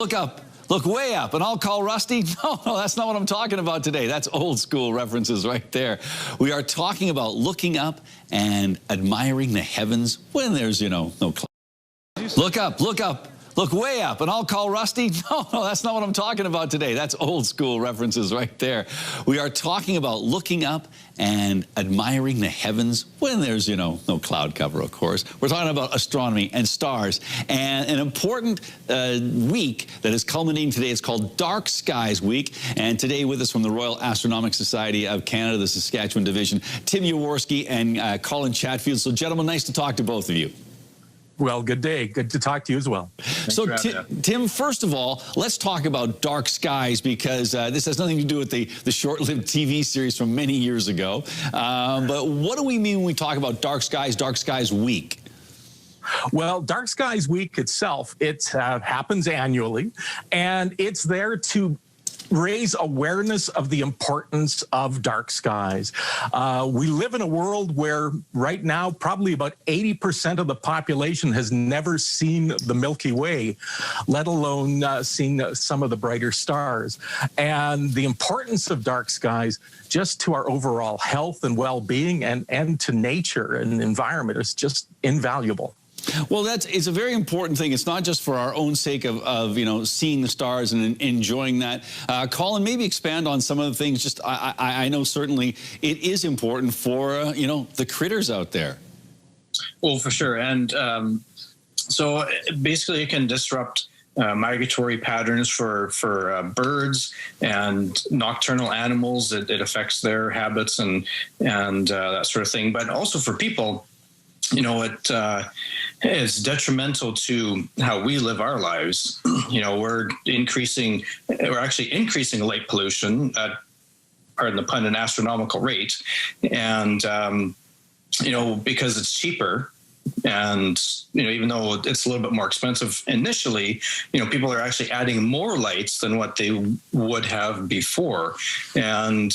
Look up. Look way up, and I'll call Rusty. No, that's not what I'm talking about today. That's old school references right there. We are talking about looking up and admiring the heavens when there's, no clouds. Look up, look way up, and I'll call Rusty. No, that's not what I'm talking about today. That's old school references right there. We are talking about looking up and admiring the heavens when there's, no cloud cover, of course. We're talking about astronomy and stars. And an important week that is culminating today is called Dark Skies Week. And today with us from the Royal Astronomical Society of Canada, the Saskatchewan Division, Tim Jaworski and Colin Chatfield. So, gentlemen, nice to talk to both of you. Well, good day. Good to talk to you as well. So, Tim, first of all, let's talk about Dark Skies, because this has nothing to do with the short-lived TV series from many years ago. But what do we mean when we talk about Dark Skies Week? Well, Dark Skies Week itself, it happens annually, and it's there to raise awareness of the importance of dark skies. We live in a world where right now probably about 80% of the population has never seen the Milky Way, let alone seen some of the brighter stars. And the importance of dark skies just to our overall health and well-being and to nature and environment is just invaluable. Well, it's a very important thing. It's not just for our own sake of seeing the stars and enjoying that. Colin, maybe expand on some of the things. Just I know certainly it is important for the critters out there. Well, for sure, and so basically it can disrupt migratory patterns for birds and nocturnal animals. It affects their habits and that sort of thing. But also for people, it's detrimental to how we live our lives. We're actually increasing light pollution at, pardon the pun, an astronomical rate. And, because it's cheaper and, even though it's a little bit more expensive initially, people are actually adding more lights than what they would have before. And,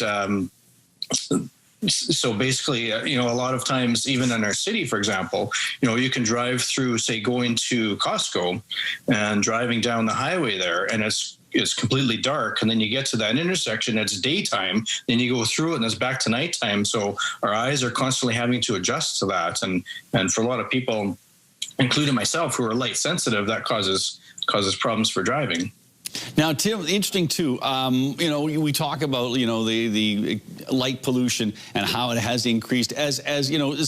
so basically, a lot of times, even in our city, for example, you can drive through, say, going to Costco and driving down the highway there, and it's completely dark. And then you get to that intersection, it's daytime, then you go through it and it's back to nighttime. So our eyes are constantly having to adjust to that. And for a lot of people, including myself, who are light sensitive, that causes problems for driving. Now, Tim, interesting too. We talk about the light pollution and how it has increased. As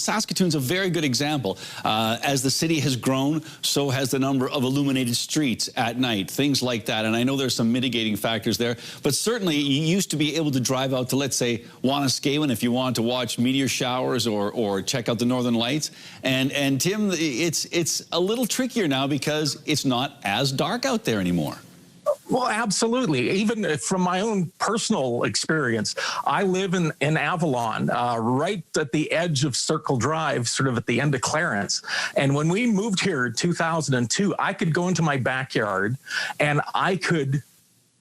Saskatoon's a very good example. As the city has grown, so has the number of illuminated streets at night, things like that. And I know there's some mitigating factors there, but certainly you used to be able to drive out to, let's say, Wanuskewin if you wanted to watch meteor showers or check out the Northern Lights. And Tim, it's a little trickier now because it's not as dark out there anymore. Well, absolutely. Even from my own personal experience, I live in Avalon, right at the edge of Circle Drive, sort of at the end of Clarence. And when we moved here in 2002, I could go into my backyard and I could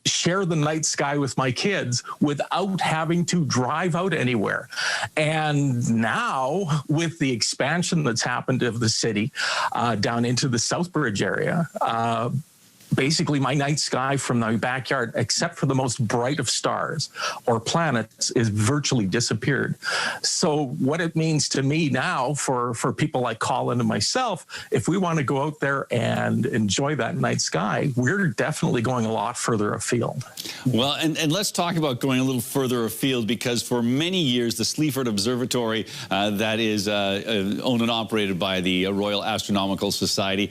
share the night sky with my kids without having to drive out anywhere. And now, with the expansion that's happened of the city down into the Southbridge area, basically, my night sky from my backyard, except for the most bright of stars or planets, is virtually disappeared. So what it means to me now for people like Colin and myself, if we want to go out there and enjoy that night sky, we're definitely going a lot further afield. Well, and let's talk about going a little further afield, because for many years, the Sleaford Observatory that is owned and operated by the Royal Astronomical Society,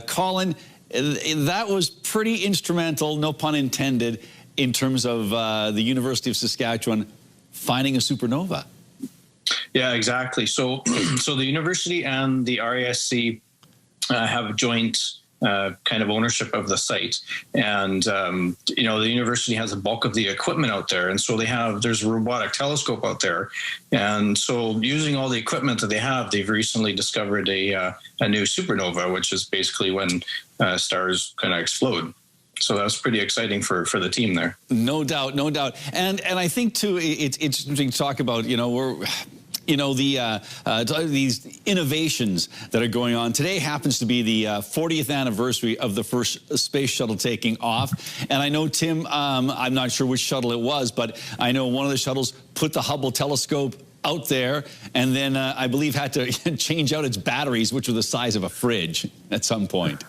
Colin, that was pretty instrumental, no pun intended, in terms of the University of Saskatchewan finding a supernova. Yeah, exactly. So the university and the RASC have a joint kind of ownership of the site, and the university has a bulk of the equipment out there, and so there's a robotic telescope out there, and so using all the equipment that they have, they've recently discovered a new supernova, which is basically when stars kind of explode. So that was pretty exciting for the team there. No doubt, no doubt. And I think too, it's interesting to talk about, you know, these innovations that are going on. Today happens to be the 40th anniversary of the first space shuttle taking off. And I know, Tim, I'm not sure which shuttle it was, but I know one of the shuttles put the Hubble telescope out there, and then I believe had to change out its batteries, which were the size of a fridge at some point.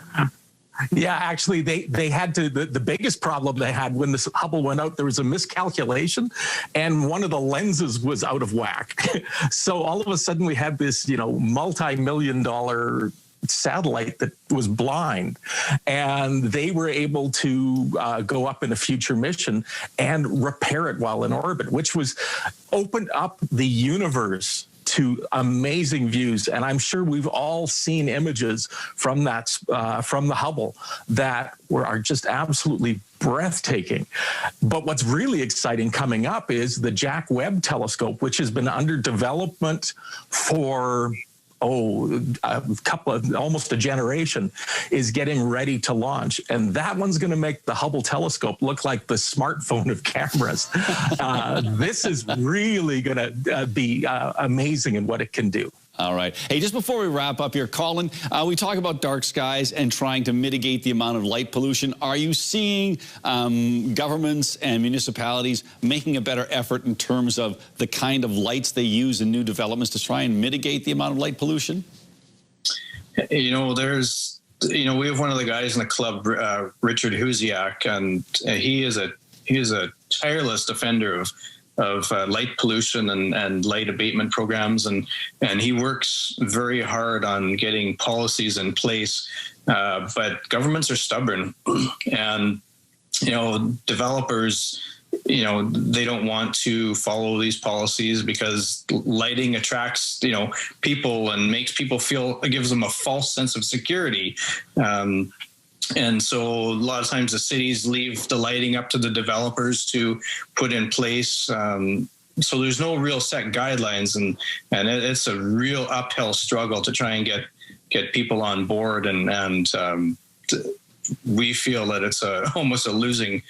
Yeah, actually, they had to, the biggest problem they had when this Hubble went out, there was a miscalculation, and one of the lenses was out of whack. So all of a sudden we had this, you know, multi-million-dollar satellite that was blind, and they were able to go up in a future mission and repair it while in orbit, which was opened up the universe to amazing views. And I'm sure we've all seen images from that from the Hubble that are just absolutely breathtaking. But what's really exciting coming up is the Jack Webb telescope, which has been under development for a couple of, almost a generation, is getting ready to launch. And that one's going to make the Hubble telescope look like the smartphone of cameras. This is really going to be amazing in what it can do. All right. Hey, just before we wrap up here, Colin, we talk about dark skies and trying to mitigate the amount of light pollution. Are you seeing governments and municipalities making a better effort in terms of the kind of lights they use in new developments to try and mitigate the amount of light pollution? You know, we have one of the guys in the club, Richard Huziak, and he is a tireless defender of light pollution and light abatement programs, and he works very hard on getting policies in place. But governments are stubborn, and you know, developers, you know, they don't want to follow these policies because lighting attracts, you know, people and makes people feel, it gives them a false sense of security. And so a lot of times the cities leave the lighting up to the developers to put in place. So there's no real set guidelines, and it's a real uphill struggle to try and get people on board. And we feel that it's almost a losing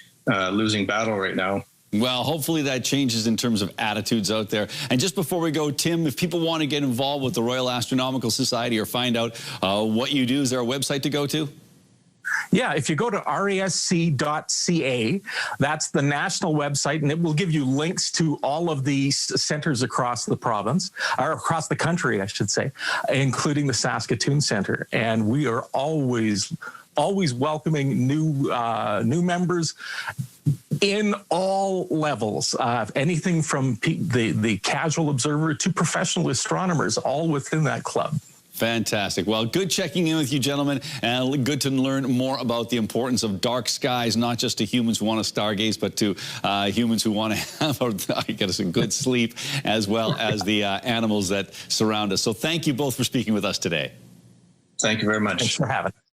battle right now. Well, hopefully that changes in terms of attitudes out there. And just before we go, Tim, if people want to get involved with the Royal Astronomical Society or find out what you do, is there a website to go to? Yeah, if you go to rasc.ca, that's the national website, and it will give you links to all of the centers across the province, or across the country, I should say, including the Saskatoon Centre. And we are always welcoming new members in all levels, anything from the casual observer to professional astronomers, all within that club. Fantastic. Well, good checking in with you, gentlemen, and good to learn more about the importance of dark skies, not just to humans who want to stargaze, but to humans who want to have a good sleep, as well as the animals that surround us. So thank you both for speaking with us today. Thank you very much. Thanks for having us.